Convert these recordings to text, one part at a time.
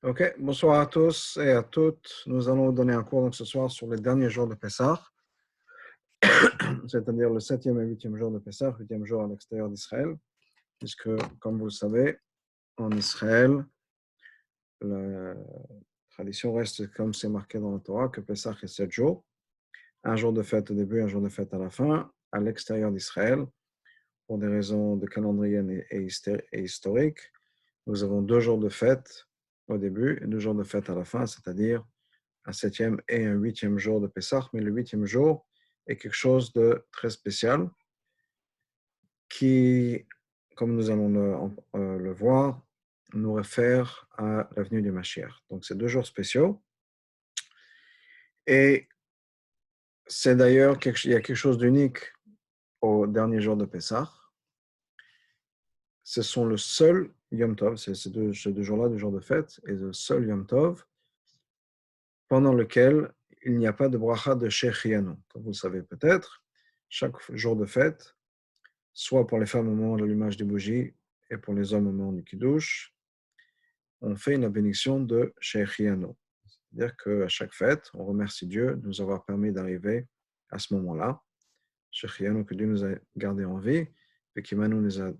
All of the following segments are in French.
Ok, bonsoir à tous et à toutes. Nous allons donner un cours donc, ce soir sur les derniers jours de Pessah, c'est-à-dire le 7e et 8e jour de Pessah, 8e jour à l'extérieur d'Israël, puisque, comme vous le savez, en Israël, la tradition reste comme c'est marqué dans la Torah, que Pessah est 7 jours, un jour de fête au début, un jour de fête à la fin, à l'extérieur d'Israël, pour des raisons de calendrier et historiques. Nous avons 2 jours de fête au début et 2 jours de fête à la fin, c'est-à-dire un 7e et un 8e jour de Pessah, mais le 8e jour est quelque chose de très spécial qui, comme nous allons le voir, nous réfère à la venue du Mashiach. Donc, c'est 2 jours spéciaux. Et c'est d'ailleurs, il y a quelque chose d'unique au dernier jour de Pessah. Ce sont le seul Yom Tov, ces deux jours-là, 2 jours de fête, et le seul Yom Tov pendant lequel il n'y a pas de bracha de Shechianu. Comme vous le savez peut-être, chaque jour de fête, soit pour les femmes au moment de l'allumage des bougies et pour les hommes au moment du Kiddush, on fait une bénédiction de Shechianu. C'est-à-dire qu'à chaque fête, on remercie Dieu de nous avoir permis d'arriver à ce moment-là. Shechianu, que Dieu nous a gardé en vie, et qui maintenant nous a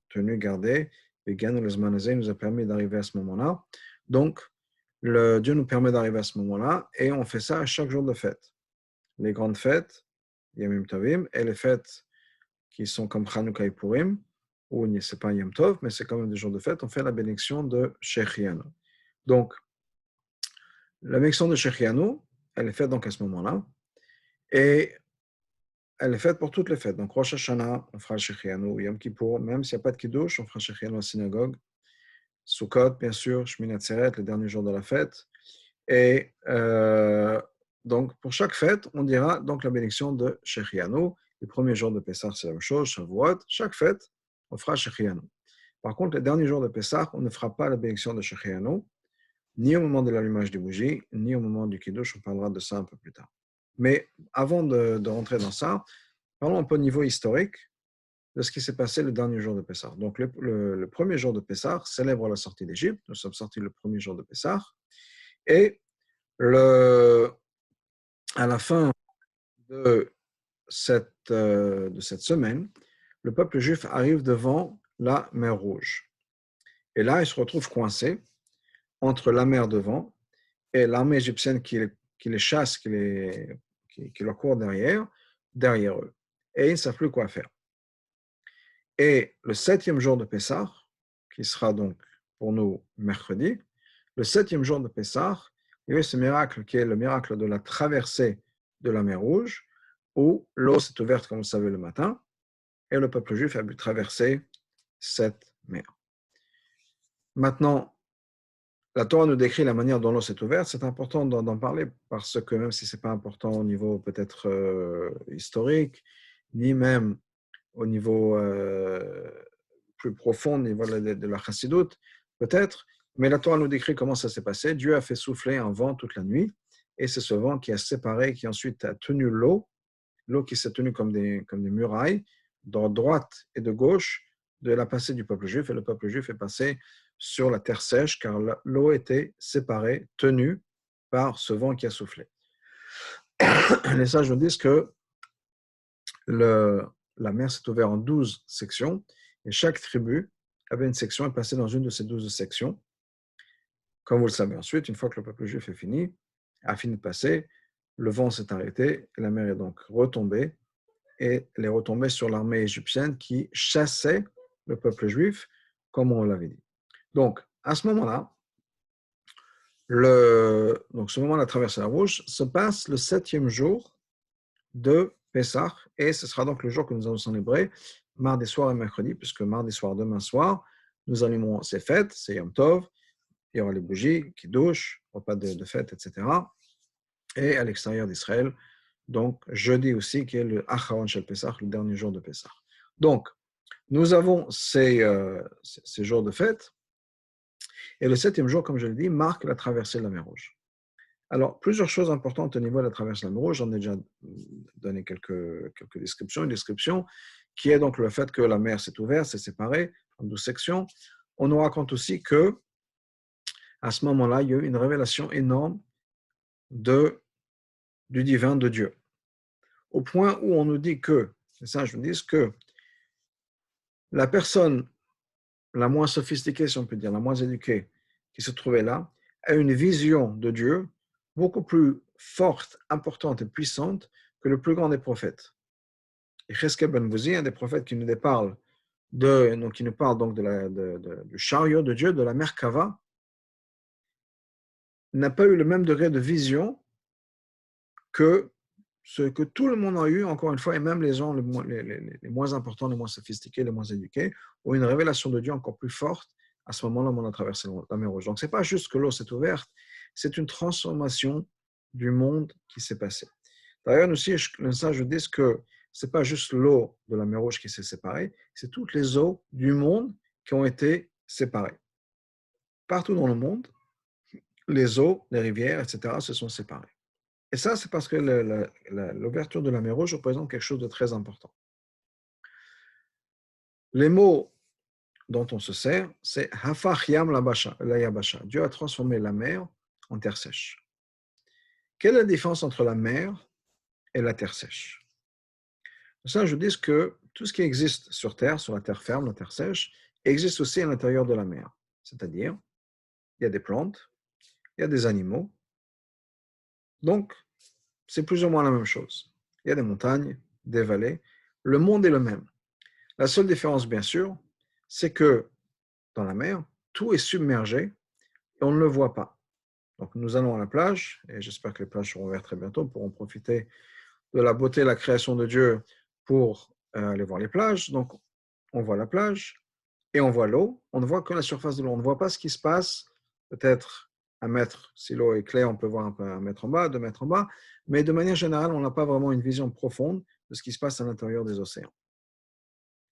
tenus gardés, et Ganu Lezmanazé nous a permis d'arriver à ce moment-là. Donc, Dieu nous permet d'arriver à ce moment-là, et on fait ça à chaque jour de fête. Les grandes fêtes, Yamim Tovim, et les fêtes qui sont comme Chanukah et Purim, où ce n'est pas un Yom Tov, mais c'est quand même des jours de fête, on fait la bénédiction de Shechianu. Donc, la bénédiction de Shechianu, elle est faite donc à ce moment-là, et elle est faite pour toutes les fêtes. Donc, Rosh Hashanah, on fera Shechianu, Yom Kippour, même s'il n'y a pas de Kiddush, on fera Shechianu à la synagogue, Sukkot, bien sûr, Shmini Atzeret, le dernier jour de la fête, et donc, pour chaque fête, on dira donc la bénédiction de Shechianu. Le premier jour de Pessah, c'est la même chose, Shavuot. Chaque fête, on fera Shechianu. Par contre, les derniers jours de Pessah, on ne fera pas la bénédiction de Shechianu, ni au moment de l'allumage des bougies, ni au moment du Kiddush. On parlera de ça un peu plus tard. Mais avant de rentrer dans ça, parlons un peu au niveau historique de ce qui s'est passé le dernier jour de Pessah. Donc, le premier jour de Pessah célèbre la sortie d'Égypte. Nous sommes sortis le premier jour de Pessah. Et à la fin de cette semaine, le peuple juif arrive devant la mer Rouge. Et là, il se retrouve coincé entre la mer devant et l'armée égyptienne qui les chasse, qui leur court derrière eux. Et ils ne savent plus quoi faire. Et le 7e jour de Pessah, qui sera donc pour nous mercredi, le 7e jour de Pessah, il y a eu ce miracle qui est le miracle de la traversée de la mer Rouge, où l'eau s'est ouverte, comme vous le savez, le matin, et le peuple juif a pu traverser cette mer. Maintenant, la Torah nous décrit la manière dont l'eau s'est ouverte. C'est important d'en parler parce que même si ce n'est pas important au niveau peut-être historique, ni même au niveau plus profond, au niveau de la chassidoute, peut-être, mais la Torah nous décrit comment ça s'est passé. Dieu a fait souffler un vent toute la nuit, et c'est ce vent qui a séparé, qui ensuite a tenu l'eau qui s'est tenue comme des murailles, de droite et de gauche, de la passée du peuple juif, et le peuple juif est passé sur la terre sèche, car l'eau était séparée, tenue par ce vent qui a soufflé. Les sages nous disent que la mer s'est ouverte en 12 sections, et chaque tribu avait une section et passait dans une de ces 12 sections. Comme vous le savez ensuite, une fois que le peuple juif a fini de passer, le vent s'est arrêté, et la mer est donc retombée, et elle est retombée sur l'armée égyptienne qui chassait le peuple juif, comme on l'avait dit. Donc, à ce moment-là, ce moment de la traversée de la Rouge se passe le 7e jour de Pessah, et ce sera donc le jour que nous allons célébrer mardi soir et mercredi, puisque mardi soir, demain soir, nous allumons ces fêtes, c'est Yom Tov, il y aura les bougies, Kiddush, repas de fête, etc. Et à l'extérieur d'Israël, donc jeudi aussi, qui est le Acharon Shel Pessah, le dernier jour de Pessah. Donc, nous avons ces jours de fête, et le 7e jour, comme je l'ai dit, marque la traversée de la mer Rouge. Alors, plusieurs choses importantes au niveau de la traversée de la mer Rouge, j'en ai déjà donné quelques descriptions. Une description qui est donc le fait que la mer s'est ouverte, s'est séparée en 12 sections. On nous raconte aussi que à ce moment-là, il y a eu une révélation énorme du divin de Dieu. Au point où on nous dit que, c'est ça, je vous dis, que la personne la moins sophistiquée, si on peut dire, la moins éduquée, qui se trouvait là, a une vision de Dieu beaucoup plus forte, importante et puissante que le plus grand des prophètes. Et Cheskel ben Bouzi, un des prophètes qui nous parle qui nous parle donc du chariot de Dieu, de la Merkava, n'a pas eu le même degré de vision que ce que tout le monde a eu, encore une fois, et même les gens les moins importants, les moins sophistiqués, les moins éduqués, ont une révélation de Dieu encore plus forte à ce moment-là où on a traversé la mer Rouge. Donc, ce n'est pas juste que l'eau s'est ouverte, c'est une transformation du monde qui s'est passé. D'ailleurs, aussi, le sage dit que ce n'est pas juste l'eau de la mer Rouge qui s'est séparée, c'est toutes les eaux du monde qui ont été séparées. Partout dans le monde, les eaux, les rivières, etc., se sont séparées. Et ça, c'est parce que l'ouverture de la mer Rouge représente quelque chose de très important. Les mots dont on se sert, c'est Hafach Yam la Yabasha. Dieu a transformé la mer en terre sèche. Quelle est la différence entre la mer et la terre sèche? Ça, je dis que tout ce qui existe sur terre, sur la terre ferme, la terre sèche, existe aussi à l'intérieur de la mer. C'est-à-dire, il y a des plantes, il y a des animaux. Donc, c'est plus ou moins la même chose. Il y a des montagnes, des vallées. Le monde est le même. La seule différence, bien sûr, c'est que dans la mer, tout est submergé et on ne le voit pas. Donc, nous allons à la plage, et j'espère que les plages seront ouvertes très bientôt, pour en profiter de la beauté de la création de Dieu pour aller voir les plages. Donc, on voit la plage et on voit l'eau. On ne voit que la surface de l'eau. On ne voit pas ce qui se passe, peut-être un mètre, si l'eau est claire, on peut voir un peu un mètre en bas, 2 mètres en bas, mais de manière générale, on n'a pas vraiment une vision profonde de ce qui se passe à l'intérieur des océans.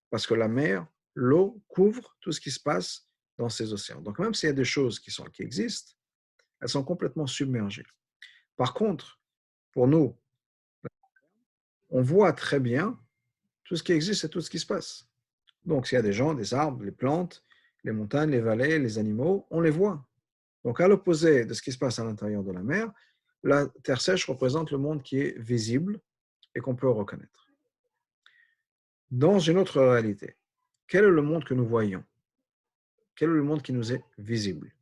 Parce que la mer, l'eau couvre tout ce qui se passe dans ces océans. Donc, même s'il y a des choses qui existent, elles sont complètement submergées. Par contre, pour nous, on voit très bien tout ce qui existe et tout ce qui se passe. Donc, s'il y a des gens, des arbres, les plantes, les montagnes, les vallées, les animaux, on les voit. Donc, à l'opposé de ce qui se passe à l'intérieur de la mer, la terre sèche représente le monde qui est visible et qu'on peut reconnaître. Dans une autre réalité, quel est le monde que nous voyons? Quel est le monde qui nous est visible?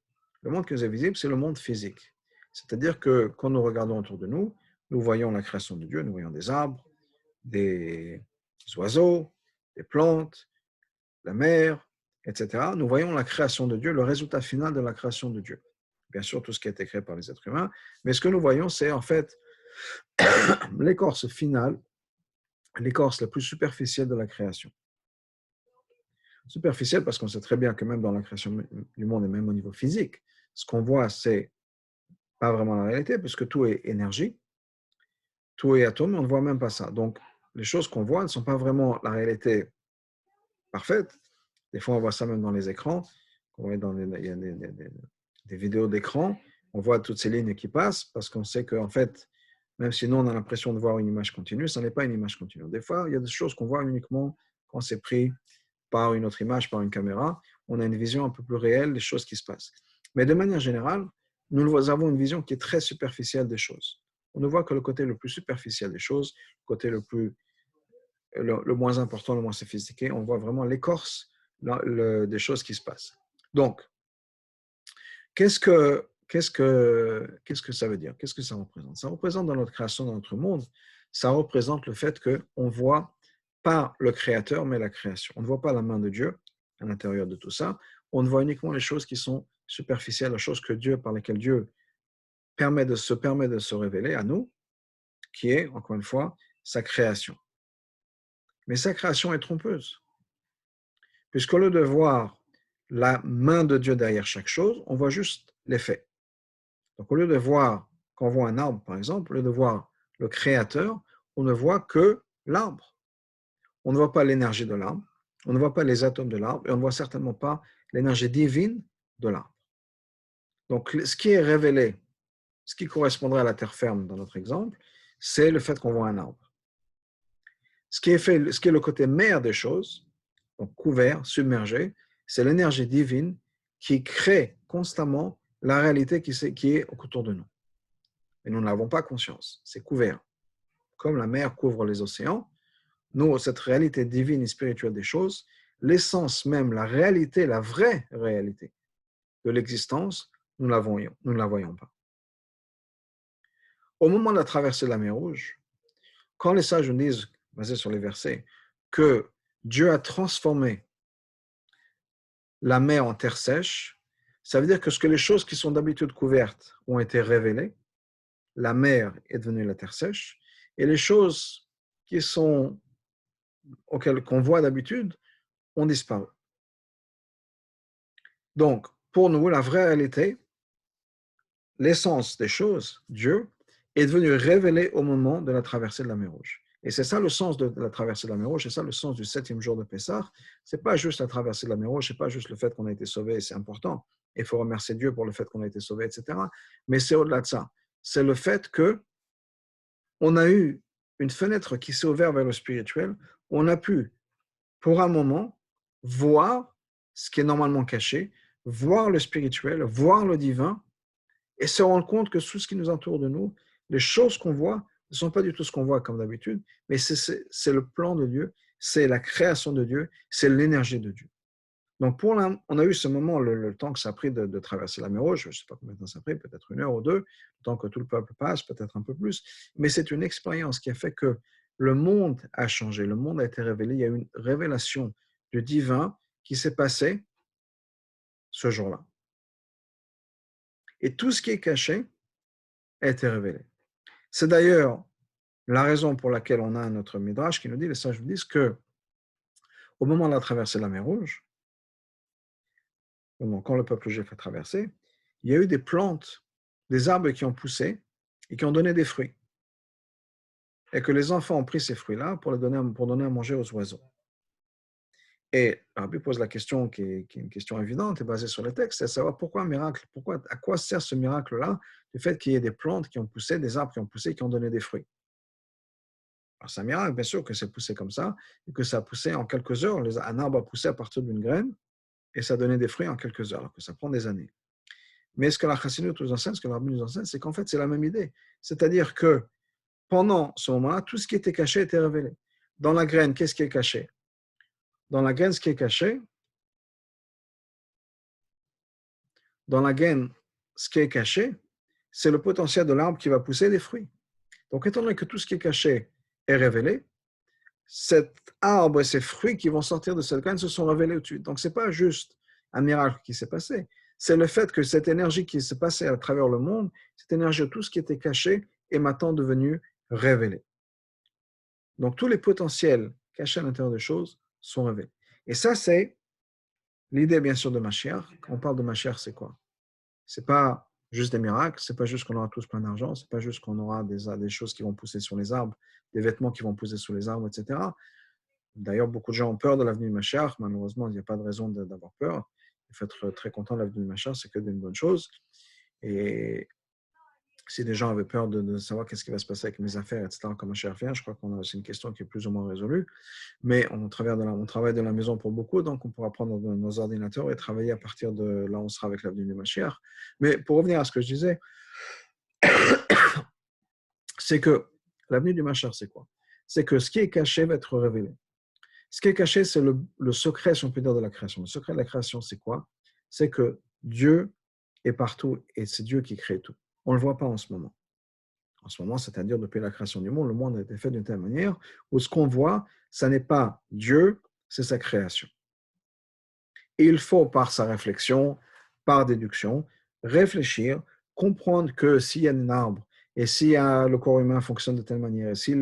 Le monde qui nous est visible, c'est le monde physique. C'est-à-dire que quand nous regardons autour de nous, nous voyons la création de Dieu, nous voyons des arbres, des oiseaux, des plantes, la mer, etc. Nous voyons la création de Dieu, le résultat final de la création de Dieu. Bien sûr, tout ce qui a été créé par les êtres humains, mais ce que nous voyons, c'est en fait l'écorce finale, l'écorce la plus superficielle de la création. Superficielle parce qu'on sait très bien que même dans la création du monde et même au niveau physique, ce qu'on voit, c'est pas vraiment la réalité, puisque tout est énergie, tout est atome, on ne voit même pas ça. Donc, les choses qu'on voit ne sont pas vraiment la réalité parfaite. Des fois, on voit ça même dans les écrans. Il y a des vidéos d'écran, on voit toutes ces lignes qui passent, parce qu'on sait qu'en fait, même si nous, on a l'impression de voir une image continue, ce n'est pas une image continue. Des fois, il y a des choses qu'on voit uniquement quand c'est pris par une autre image, par une caméra. On a une vision un peu plus réelle des choses qui se passent. Mais de manière générale, nous avons une vision qui est très superficielle des choses. On ne voit que le côté le plus superficiel des choses, le côté le moins important, le moins sophistiqué. On voit vraiment l'écorce des choses qui se passent. Donc, qu'est-ce que ça veut dire? Qu'est-ce que ça représente? Ça représente dans notre création, dans notre monde, ça représente le fait qu'on voit pas le Créateur, mais la création. On ne voit pas la main de Dieu à l'intérieur de tout ça. On voit uniquement les choses qui sont superficielles, les choses par lesquelles Dieu permet de se révéler à nous, qui est, encore une fois, sa création. Mais sa création est trompeuse. Puisqu'au lieu de voir la main de Dieu derrière chaque chose, on voit juste l'effet. Donc, au lieu de voir, quand on voit un arbre, par exemple, au lieu de voir le Créateur, on ne voit que l'arbre. On ne voit pas l'énergie de l'arbre, on ne voit pas les atomes de l'arbre, et on ne voit certainement pas l'énergie divine de l'arbre. Donc, ce qui est révélé, ce qui correspondrait à la terre ferme dans notre exemple, c'est le fait qu'on voit un arbre. Ce qui est le côté mer des choses, donc couvert, submergé, c'est l'énergie divine qui crée constamment la réalité qui est autour de nous. Et nous n'avons pas conscience, c'est couvert. Comme la mer couvre les océans, nous, cette réalité divine et spirituelle des choses, l'essence même, la réalité, la vraie réalité de l'existence, nous ne la voyons pas. Au moment de la traversée de la mer Rouge, quand les sages nous disent, basés sur les versets, que Dieu a transformé la mer en terre sèche, ça veut dire que les choses qui sont d'habitude couvertes ont été révélées, la mer est devenue la terre sèche, et les choses qui sont qu'on voit d'habitude ont disparu. Donc, pour nous, la vraie réalité, l'essence des choses, Dieu, est devenu révélé au moment de la traversée de la mer Rouge. Et c'est ça le sens de la traversée de la mer Rouge, c'est ça le sens du 7e jour de Pessah. Ce n'est pas juste la traversée de la mer Rouge, ce n'est pas juste le fait qu'on a été sauvé, c'est important. Il faut remercier Dieu pour le fait qu'on a été sauvé, etc. Mais c'est au-delà de ça. C'est le fait qu'on a eu une fenêtre qui s'est ouverte vers le spirituel. On a pu, pour un moment, voir ce qui est normalement caché, voir le spirituel, voir le divin, et se rendre compte que tout ce qui nous entoure de nous, les choses qu'on voit, ne sont pas du tout ce qu'on voit comme d'habitude, mais c'est le plan de Dieu, c'est la création de Dieu, c'est l'énergie de Dieu. Donc, on a eu ce moment, le temps que ça a pris de traverser la mer Rouge, je ne sais pas combien de temps ça a pris, peut-être 1 heure ou 2, le temps que tout le peuple passe, peut-être un peu plus, mais c'est une expérience qui a fait que le monde a changé, le monde a été révélé, il y a eu une révélation du divin qui s'est passé ce jour-là. Et tout ce qui est caché a été révélé. C'est d'ailleurs la raison pour laquelle on a notre Midrash qui nous dit, les sages nous disent que au moment de la traversée de la mer Rouge, quand le peuple juif a traversé, il y a eu des plantes, des arbres qui ont poussé et qui ont donné des fruits. Et que les enfants ont pris ces fruits-là pour donner à manger aux oiseaux. Et Rabbi pose la question qui est une question évidente et basée sur le texte, c'est de savoir pourquoi un miracle, à quoi sert ce miracle-là, du fait qu'il y ait des plantes qui ont poussé, des arbres qui ont poussé et qui ont donné des fruits. Alors c'est un miracle, bien sûr, que c'est poussé comme ça, et que ça a poussé en quelques heures. Un arbre a poussé à partir d'une graine, et ça a donné des fruits en quelques heures, alors que ça prend des années. Mais ce que la Chassidut nous enseigne, ce que la Rabbi nous enseigne, c'est qu'en fait, c'est la même idée. C'est-à-dire que pendant ce moment-là, tout ce qui était caché était révélé. Dans la graine, qu'est-ce qui est caché? Dans la graine, ce qui est caché, c'est le potentiel de l'arbre qui va pousser des fruits. Donc, étant donné que tout ce qui est caché est révélé, cet arbre et ces fruits qui vont sortir de cette graine se sont révélés tout de suite. Donc, ce n'est pas juste un miracle qui s'est passé, c'est le fait que cette énergie qui s'est passée à travers le monde, cette énergie de tout ce qui était caché est maintenant devenu révélé. Donc, tous les potentiels cachés à l'intérieur des choses sont révélés. Et ça, c'est l'idée, bien sûr, de Mashiach. Quand on parle de Mashiach, c'est quoi? Ce n'est pas juste des miracles, ce n'est pas juste qu'on aura tous plein d'argent, ce n'est pas juste qu'on aura des choses qui vont pousser sur les arbres, des vêtements qui vont pousser sur les arbres, etc. D'ailleurs, beaucoup de gens ont peur de l'avenue de Mashiach. Malheureusement, il n'y a pas de raison d'avoir peur. Il faut être très content de l'avenue de Mashiach, c'est que d'une bonne chose. Et si des gens avaient peur de savoir qu'est-ce qui va se passer avec mes affaires, etc., comme Mashiach vient, je crois qu'on a aussi une question qui est plus ou moins résolue. Mais on travaille de la maison pour beaucoup, donc on pourra prendre nos ordinateurs et travailler à partir de là où on sera avec l'avenue de Mashiach. Mais pour revenir à ce que je disais, c'est que l'avenue du Mashiach, c'est quoi? C'est que ce qui est caché va être révélé. Ce qui est caché, c'est le secret, si on peut dire, de la création. Le secret de la création, c'est quoi? C'est que Dieu est partout et c'est Dieu qui crée tout. On ne le voit pas en ce moment. En ce moment, c'est-à-dire depuis la création du monde, le monde a été fait d'une telle manière où ce qu'on voit, ça n'est pas Dieu, c'est sa création. Et il faut, par sa réflexion, par déduction, réfléchir, comprendre que s'il y a un arbre et si le corps humain fonctionne de telle manière, et si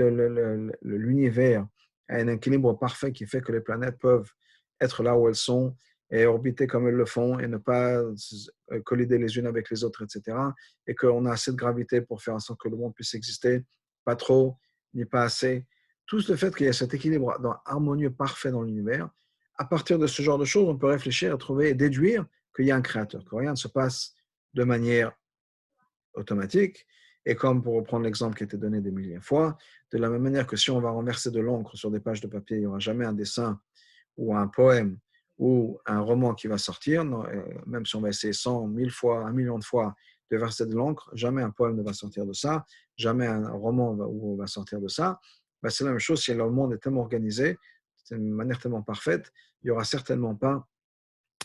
l'univers a un équilibre parfait qui fait que les planètes peuvent être là où elles sont et orbiter comme elles le font et ne pas collider les unes avec les autres, etc. Et qu'on a assez de gravité pour faire en sorte que le monde puisse exister, pas trop, ni pas assez. Tout le fait qu'il y a cet équilibre harmonieux parfait dans l'univers, à partir de ce genre de choses, on peut réfléchir et trouver et déduire qu'il y a un créateur, que rien ne se passe de manière automatique. Et comme pour reprendre l'exemple qui a été donné des milliers de fois, de la même manière que si on va renverser de l'encre sur des pages de papier, il n'y aura jamais un dessin ou un poème ou un roman qui va sortir, même si on va essayer 100, 1000 fois, 1 million de fois de verser de l'encre, jamais un poème ne va sortir de ça, jamais un roman va sortir de ça. Ben, c'est la même chose si le monde est tellement organisé, d'une manière tellement parfaite, il n'y aura certainement pas,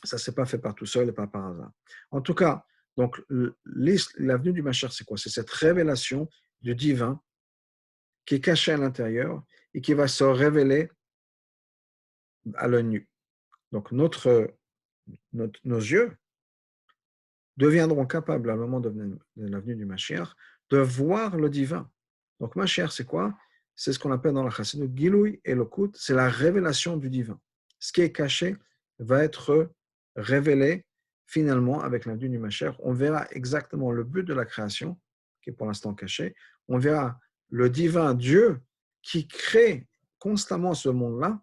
ça ne s'est pas fait par tout seul et pas par hasard. En tout cas, donc, l'avenue du Mashiach, c'est quoi? C'est cette révélation du divin qui est cachée à l'intérieur et qui va se révéler à l'œil nu. Donc, nos yeux deviendront capables, à un moment de l'avenue du Mashiach, de voir le divin. Donc, Mashiach, c'est quoi? C'est ce qu'on appelle dans la Chassidut Giloui et Elokut, c'est la révélation du divin. Ce qui est caché va être révélé finalement avec l'avenue du Mashiach. On verra exactement le but de la création, qui est pour l'instant caché. On verra le divin Dieu qui crée constamment ce monde-là,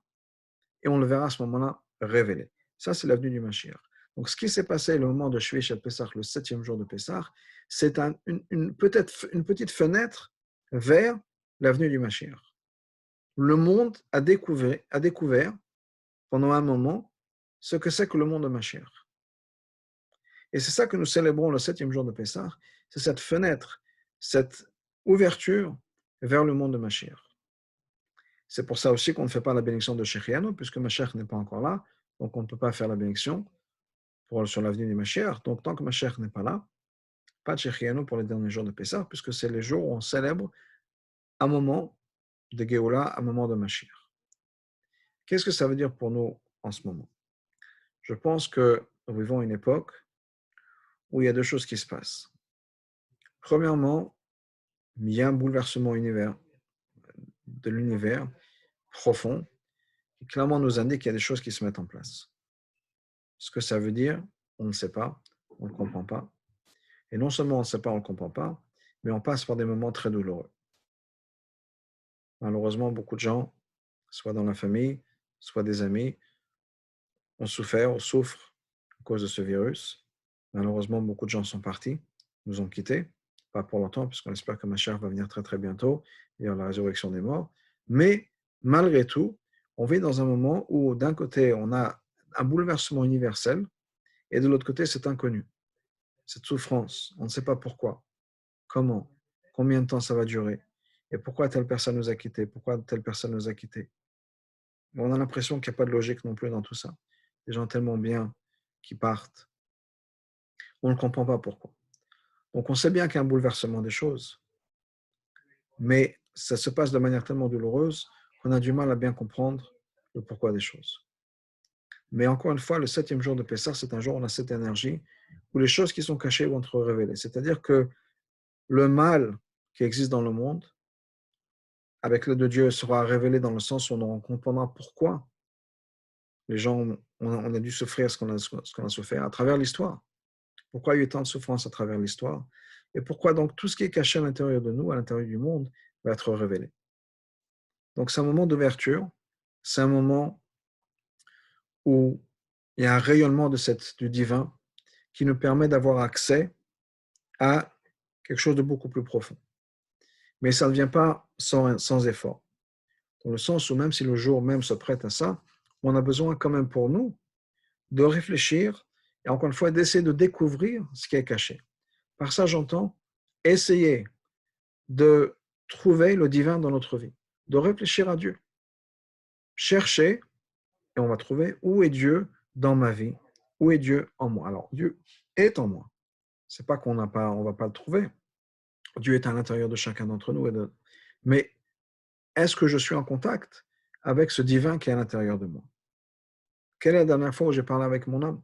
et on le verra à ce moment-là révélé. Ça, c'est l'avenue du Mashiach. Donc, ce qui s'est passé le moment de Shvi Shel Pessah, le 7e jour de Pessah, c'est peut-être une petite fenêtre vers l'avenue du Mashiach. Le monde a découvert pendant un moment ce que c'est que le monde de Mashiach. Et c'est ça que nous célébrons le 7e jour de Pessah, c'est cette fenêtre, cette ouverture vers le monde de Mashiach. C'est pour ça aussi qu'on ne fait pas la bénédiction de Shechianu, puisque Mashiach n'est pas encore là, donc on ne peut pas faire la bénédiction sur l'avenue du Mashiach. Donc tant que Mashiach n'est pas là, pas de Shechianu pour les derniers jours de Pessah, puisque c'est les jours où on célèbre un moment de Géoula, un moment de Mashiach. Qu'est-ce que ça veut dire pour nous en ce moment? Je pense que nous vivons une époque où il y a deux choses qui se passent. Premièrement, il y a un bouleversement de l'univers profond qui clairement nous indique qu'il y a des choses qui se mettent en place. Ce que ça veut dire, on ne sait pas, on ne comprend pas. Et non seulement on ne sait pas, on ne comprend pas, mais on passe par des moments très douloureux. Malheureusement, beaucoup de gens, soit dans la famille, soit des amis, ont souffert ou souffrent à cause de ce virus. Malheureusement, beaucoup de gens sont partis, nous ont quittés, pas pour longtemps, puisqu'on espère que Mashiach va venir très très bientôt, et la résurrection des morts. Mais malgré tout, on vit dans un moment où d'un côté, on a un bouleversement universel, et de l'autre côté, c'est inconnu. Cette souffrance, on ne sait pas pourquoi, comment, combien de temps ça va durer, et pourquoi telle personne nous a quittés, pourquoi telle personne nous a quittés. On a l'impression qu'il n'y a pas de logique non plus dans tout ça. Des gens tellement bien qui partent. On ne comprend pas pourquoi. Donc on sait bien qu'il y a un bouleversement des choses, mais ça se passe de manière tellement douloureuse qu'on a du mal à bien comprendre le pourquoi des choses. Mais encore une fois, le 7e jour de Pessah, c'est un jour où on a cette énergie où les choses qui sont cachées vont être révélées. C'est-à-dire que le mal qui existe dans le monde, avec l'aide de Dieu, sera révélé dans le sens où on comprendra pourquoi les gens, on a dû souffrir ce qu'on a souffert à travers l'histoire. Pourquoi il y a eu tant de souffrance à travers l'histoire? Et pourquoi donc tout ce qui est caché à l'intérieur de nous, à l'intérieur du monde, va être révélé. Donc c'est un moment d'ouverture, c'est un moment où il y a un rayonnement du divin qui nous permet d'avoir accès à quelque chose de beaucoup plus profond. Mais ça ne vient pas sans effort. Dans le sens où même si le jour même se prête à ça, on a besoin quand même pour nous de réfléchir et encore une fois d'essayer de découvrir ce qui est caché. Par ça, j'entends essayer de trouver le divin dans notre vie, de réfléchir à Dieu. Chercher, et on va trouver où est Dieu dans ma vie, où est Dieu en moi. Alors, Dieu est en moi. C'est pas on va pas le trouver. Dieu est à l'intérieur de chacun d'entre nous. Mais est-ce que je suis en contact avec ce divin qui est à l'intérieur de moi? Quelle est la dernière fois où j'ai parlé avec mon âme?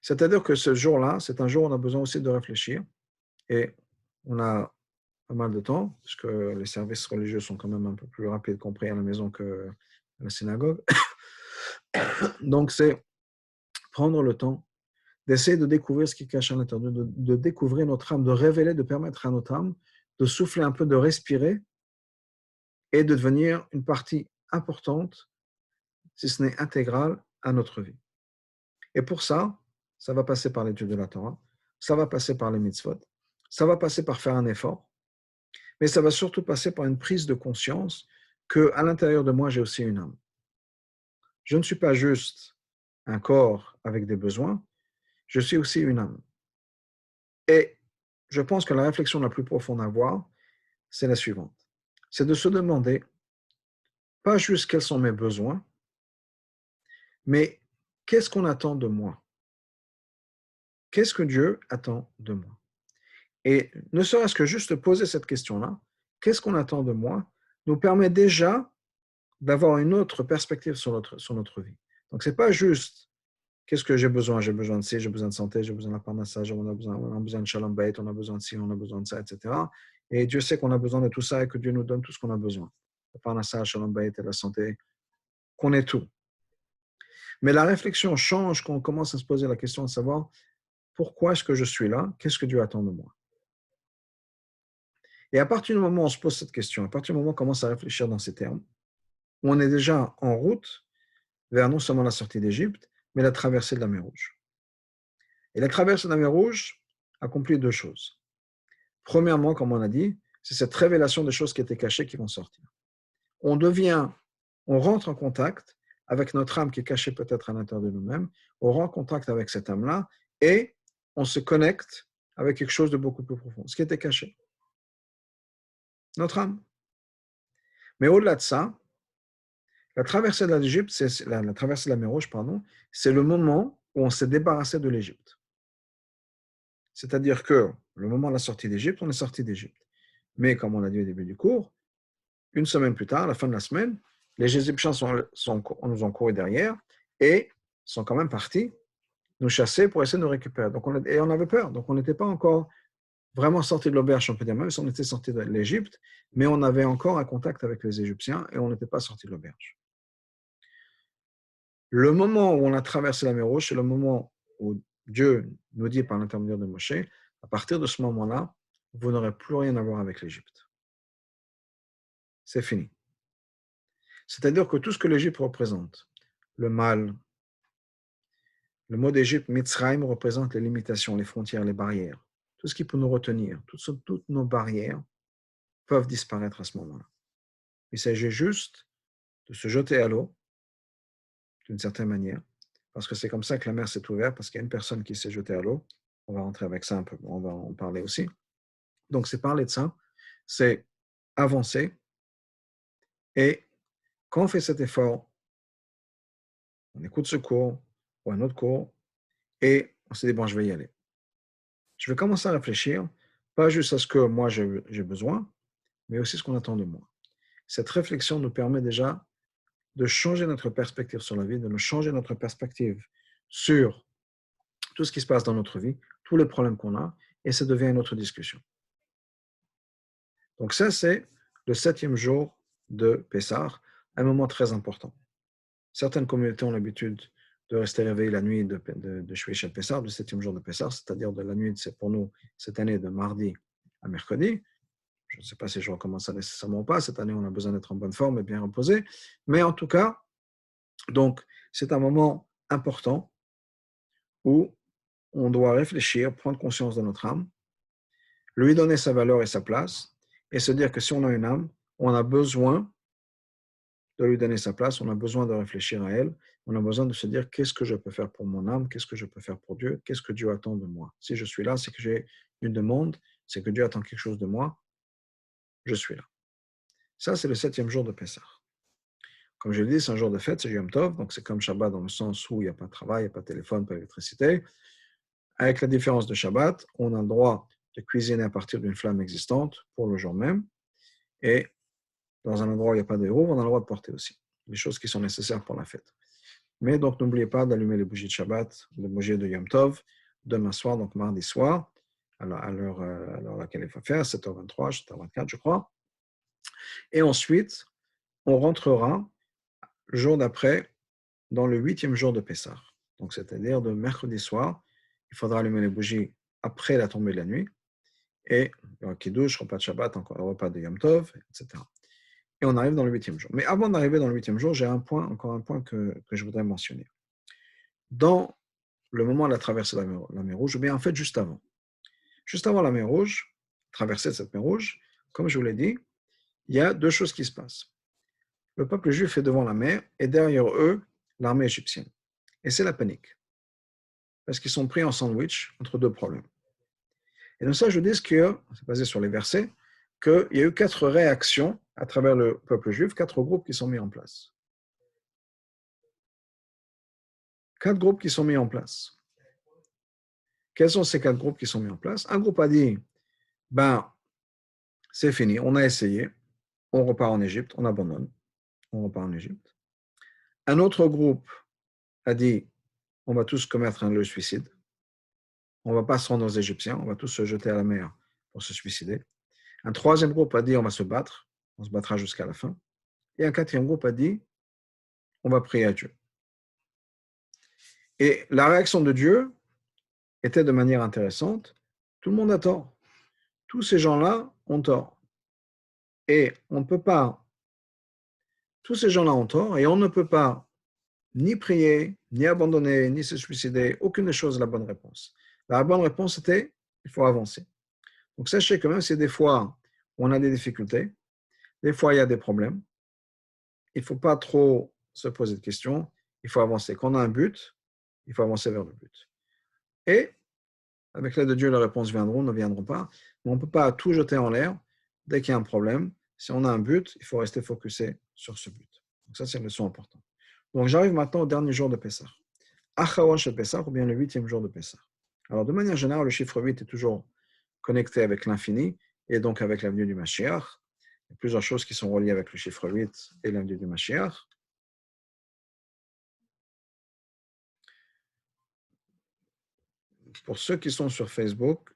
C'est-à-dire que ce jour-là, c'est un jour où on a besoin aussi de réfléchir et on a pas mal de temps, puisque les services religieux sont quand même un peu plus rapides compris à la maison que à la synagogue. Donc, c'est prendre le temps d'essayer de découvrir ce qui cache à l'intérieur, de découvrir notre âme, de révéler, de permettre à notre âme de souffler un peu, de respirer et de devenir une partie importante, si ce n'est intégrale, à notre vie. Et pour ça, ça va passer par l'étude de la Torah, ça va passer par les mitzvot, ça va passer par faire un effort, mais ça va surtout passer par une prise de conscience qu'à l'intérieur de moi, j'ai aussi une âme. Je ne suis pas juste un corps avec des besoins, je suis aussi une âme. Et je pense que la réflexion la plus profonde à avoir, c'est la suivante. C'est de se demander, pas juste quels sont mes besoins, mais qu'est-ce qu'on attend de moi? Qu'est-ce que Dieu attend de moi? Et ne serait-ce que juste poser cette question-là, qu'est-ce qu'on attend de moi, nous permet déjà d'avoir une autre perspective sur notre vie. Donc, ce n'est pas juste qu'est-ce que j'ai besoin? J'ai besoin de ci, j'ai besoin de santé, j'ai besoin de la parnassage, on a besoin de shalom bayit, on a besoin de ci, on a besoin de ça, etc. Et Dieu sait qu'on a besoin de tout ça et que Dieu nous donne tout ce qu'on a besoin. La parnassage, shalom bayit et la santé, qu'on ait tout. Mais la réflexion change quand on commence à se poser la question de savoir pourquoi est-ce que je suis là? Qu'est-ce que Dieu attend de moi? Et à partir du moment où on se pose cette question, à partir du moment où on commence à réfléchir dans ces termes, on est déjà en route vers non seulement la sortie d'Égypte, mais la traversée de la mer Rouge. Et la traversée de la mer Rouge accomplit deux choses. Premièrement, comme on a dit, c'est cette révélation des choses qui étaient cachées qui vont sortir. On rentre en contact avec notre âme qui est cachée peut-être à l'intérieur de nous-mêmes, on rentre en contact avec cette âme-là et on se connecte avec quelque chose de beaucoup plus profond, ce qui était caché, notre âme. Mais au-delà de ça, la traversée de l'Égypte, c'est la traversée de la mer Rouge, pardon, c'est le moment où on s'est débarrassé de l'Égypte. C'est-à-dire que le moment de la sortie d'Égypte, on est sorti d'Égypte. Mais comme on l'a dit au début du cours, une semaine plus tard, à la fin de la semaine, les Égyptiens nous ont couru derrière et sont quand même partis nous chasser pour essayer de nous récupérer. Et on avait peur. Donc on n'était pas encore vraiment sorti de l'auberge, on peut dire, même si on était sorti de l'Égypte, mais on avait encore un contact avec les Égyptiens et on n'était pas sorti de l'auberge. Le moment où on a traversé la mer Rouge, c'est le moment où Dieu nous dit par l'intermédiaire de Moshe, à partir de ce moment-là, vous n'aurez plus rien à voir avec l'Égypte. C'est fini. C'est-à-dire que tout ce que l'Égypte représente, le mal, le mot d'Égypte, Mitzrayim, représente les limitations, les frontières, les barrières. Tout ce qui peut nous retenir, toutes nos barrières peuvent disparaître à ce moment-là. Il s'agit juste de se jeter à l'eau, d'une certaine manière, parce que c'est comme ça que la mer s'est ouverte, parce qu'il y a une personne qui s'est jetée à l'eau. On va rentrer avec ça un peu, on va en parler aussi. Donc, c'est parler de ça, c'est avancer, et quand on fait cet effort, on écoute ce cours ou un autre cours, et on se dit, bon, je vais y aller. Je vais commencer à réfléchir, pas juste à ce que moi j'ai besoin, mais aussi ce qu'on attend de moi. Cette réflexion nous permet déjà de changer notre perspective sur la vie, de nous changer notre perspective sur tout ce qui se passe dans notre vie, tous les problèmes qu'on a, et ça devient une autre discussion. Donc ça, c'est le 7e jour de Pessah, un moment très important. Certaines communautés ont l'habitude de rester réveillées la nuit de Shvish Pessah, le 7e jour de Pessah, c'est-à-dire de la nuit, c'est pour nous, cette année, de mardi à mercredi. Je ne sais pas si je recommence ça nécessairement ou pas. Cette année, on a besoin d'être en bonne forme et bien reposé. Mais en tout cas, donc, c'est un moment important où on doit réfléchir, prendre conscience de notre âme, lui donner sa valeur et sa place, et se dire que si on a une âme, on a besoin de lui donner sa place, on a besoin de réfléchir à elle, on a besoin de se dire qu'est-ce que je peux faire pour mon âme, qu'est-ce que je peux faire pour Dieu, qu'est-ce que Dieu attend de moi. Si je suis là, c'est que j'ai une demande, c'est que Dieu attend quelque chose de moi, je suis là. Ça, c'est le 7e jour de Pessah. Comme je l'ai dit, c'est un jour de fête, c'est Yom Tov, donc c'est comme Shabbat dans le sens où il n'y a pas de travail, il n'y a pas de téléphone, pas d'électricité. Avec la différence de Shabbat, on a le droit de cuisiner à partir d'une flamme existante pour le jour même. Et dans un endroit où il n'y a pas de héros, on a le droit de porter aussi les choses qui sont nécessaires pour la fête. Mais donc, n'oubliez pas d'allumer les bougies de Shabbat, les bougies de Yom Tov, demain soir, donc mardi soir, à l'heure à laquelle il faut faire, 7h23, 7h24, je crois. Et ensuite, on rentrera le jour d'après dans le 8e jour de Pessah. Donc, c'est-à-dire de mercredi soir, il faudra allumer les bougies après la tombée de la nuit. Et il y aura Kiddush, repas de Shabbat, encore un repas de Yom Tov, etc. Et on arrive dans le 8e jour. Mais avant d'arriver dans le 8e jour, j'ai encore un point que je voudrais mentionner. Dans le moment de la traversée de la mer Rouge, ou bien en fait juste avant la mer Rouge, traversée de cette mer Rouge, comme je vous l'ai dit, il y a deux choses qui se passent. Le peuple juif est devant la mer et derrière eux, l'armée égyptienne. Et c'est la panique. Parce qu'ils sont pris en sandwich entre deux problèmes. Et donc ça, je dis que, c'est basé sur les versets, qu'il y a eu 4 réactions à travers le peuple juif, 4 groupes qui sont mis en place. 4 groupes qui sont mis en place. Quels sont ces 4 groupes qui sont mis en place? Un groupe a dit, ben, c'est fini, on a essayé, on repart en Égypte, on abandonne, on repart en Égypte. Un autre groupe a dit, on va tous commettre le suicide, on ne va pas se rendre aux Égyptiens, on va tous se jeter à la mer pour se suicider. Un troisième groupe a dit, on va se battre, on se battra jusqu'à la fin. Et un quatrième groupe a dit, on va prier à Dieu. Et la réaction de Dieu était de manière intéressante. Tout le monde a tort. Tous ces gens-là ont tort. Et on ne peut pas, tous ces gens-là ont tort, et on ne peut pas ni prier, ni abandonner, ni se suicider. Aucune des choses n'est la bonne réponse. La bonne réponse était, il faut avancer. Donc sachez que même si des fois on a des difficultés, des fois il y a des problèmes, il ne faut pas trop se poser de questions, il faut avancer. Quand on a un but, il faut avancer vers le but. Et avec l'aide de Dieu, les réponses viendront, ne viendront pas. Mais on ne peut pas tout jeter en l'air dès qu'il y a un problème. Si on a un but, il faut rester focusé sur ce but. Donc ça, c'est une leçon importante. Donc j'arrive maintenant au dernier jour de Pessah. Acharon chez Pessah, ou bien le 8e jour de Pessah. Alors de manière générale, le chiffre 8 est toujours connecté avec l'infini et donc avec l'avenue du Mashiach. Il y a plusieurs choses qui sont reliées avec le chiffre 8 et l'avenue du Mashiach. Pour ceux qui sont sur Facebook,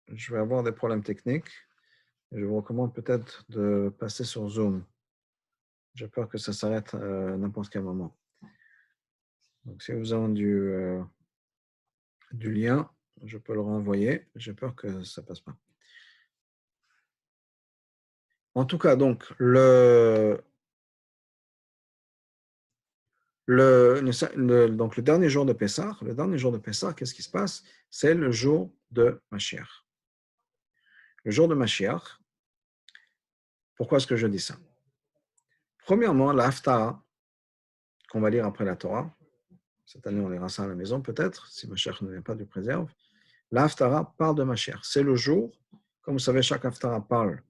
je vais avoir des problèmes techniques. Et je vous recommande peut-être de passer sur Zoom. J'ai peur que ça s'arrête à n'importe quel moment. Donc, si vous avez du lien, je peux le renvoyer. J'ai peur que ça ne passe pas. En tout cas, donc, donc, le dernier jour de Pessah, qu'est-ce qui se passe? C'est le jour de Mashiach. Le jour de Mashiach, pourquoi est-ce que je dis ça? Premièrement, la Haftara, qu'on va lire après la Torah, cette année on lira ça à la maison peut-être, si Mashiach ne vient pas du préserve, la Haftara parle de Mashiach. C'est le jour, comme vous savez, chaque Haftara parle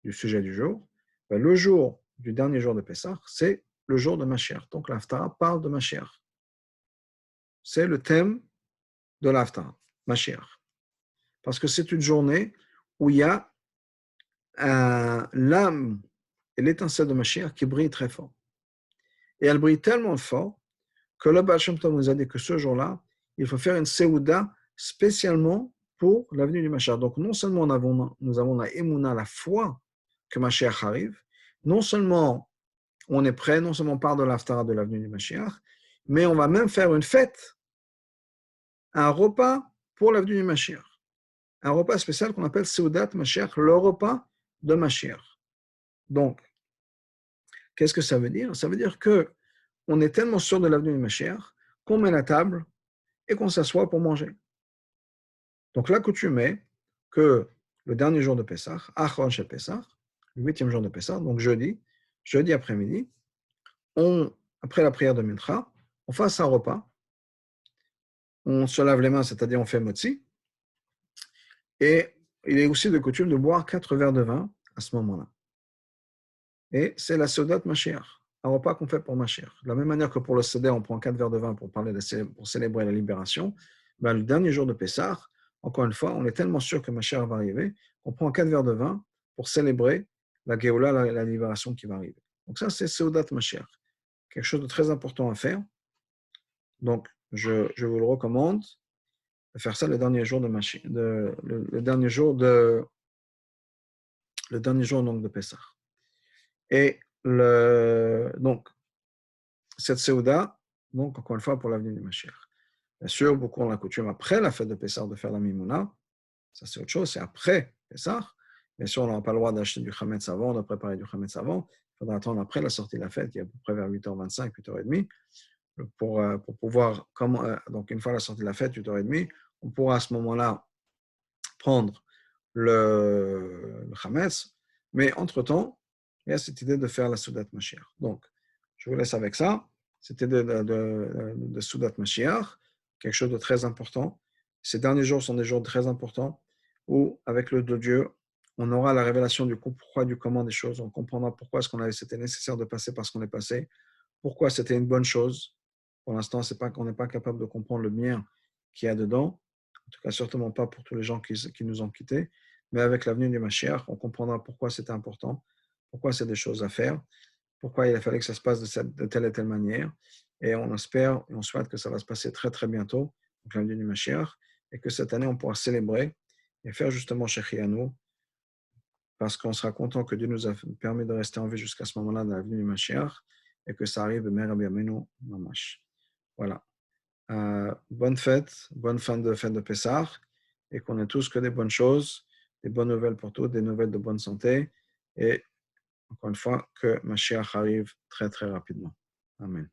du sujet du jour. Le jour du dernier jour de Pessah, c'est le jour de Mashiach. Donc la Haftara parle de Mashiach. C'est le thème de la Haftara, Mashiach. Parce que c'est une journée où il y a l'âme et l'étincelle de Mashiach qui brille très fort. Et elle brille tellement fort que le Baal Shem Tov nous a dit que ce jour-là, il faut faire une Seouda spécialement pour l'avenue du Mashiach. Donc, non seulement nous avons la émouna, la foi que Mashiach arrive, non seulement on est prêt, non seulement on part de l'Haftara de l'avenue du Mashiach, mais on va même faire une fête, un repas pour l'avenue du Mashiach. Un repas spécial qu'on appelle Seudat Mashiach, le repas de Mashiach. Donc, qu'est-ce que ça veut dire? Ça veut dire qu'on est tellement sûr de l'avenue du Mashiach qu'on met la table et qu'on s'assoit pour manger. Donc la coutume est que le dernier jour de Pessah, Achron chez Pessah, le 8e jour de Pessah, donc jeudi après-midi, après la prière de Mincha, on fasse un repas, on se lave les mains, c'est-à-dire on fait motzi, et il est aussi de coutume de boire 4 verres de vin à ce moment-là. Et c'est la Seudat Mashiach, un repas qu'on fait pour Mashiach. De la même manière que pour le Seder, on prend 4 verres de vin pour célébrer la libération, ben, le dernier jour de Pessah, encore une fois, on est tellement sûr que Mashiach va arriver, qu'on prend 4 verres de vin pour célébrer la Géoula, la libération qui va arriver. Donc ça, c'est Seudat Mashiach. Quelque chose de très important à faire. Donc, je vous le recommande de faire ça le dernier jour de Mashiach, le dernier jour donc de Pessah. Et donc, cette Seuda, donc encore une fois pour l'avenir du Mashiach. Bien sûr, beaucoup ont la coutume après la fête de Pessah de faire la Mimouna. Ça, c'est autre chose, c'est après Pessah. Bien sûr, on n'aura pas le droit d'acheter du Chametz avant, de préparer du Chametz avant. Il faudra attendre après la sortie de la fête, qui est à peu près vers 8h25, 8h30, pour pouvoir, donc une fois la sortie de la fête, 8h30, on pourra à ce moment-là prendre le Chametz. Mais entre-temps, il y a cette idée de faire la Seudat Mashiach. Donc, je vous laisse avec ça. c'était de Soudat Mashiach, quelque chose de très important. Ces derniers jours sont des jours très importants où, avec le de Dieu, on aura la révélation du pourquoi, du comment des choses. On comprendra pourquoi c'était nécessaire de passer par ce qu'on est passé, pourquoi c'était une bonne chose. Pour l'instant, c'est pas qu'on n'est pas capable de comprendre le bien qu'il y a dedans, en tout cas certainement pas pour tous les gens qui nous ont quittés, mais avec l'avenue du Mashiach, on comprendra pourquoi c'était important, pourquoi c'est des choses à faire, pourquoi il a fallu que ça se passe de telle et telle manière. Et on espère et on souhaite que ça va se passer très très bientôt, donc l'avenue du Mashiach, et que cette année on pourra célébrer et faire justement Shechianu, parce qu'on sera content que Dieu nous a permis de rester en vie jusqu'à ce moment-là dans l'avenue du Mashiach, et que ça arrive, Mer Biamenu Mamash. Voilà. Bonne fête, bonne fin de Pessah, et qu'on ait tous que des bonnes choses, des bonnes nouvelles pour tous, des nouvelles de bonne santé, et encore une fois, que Mashiach arrive très très rapidement. Amen.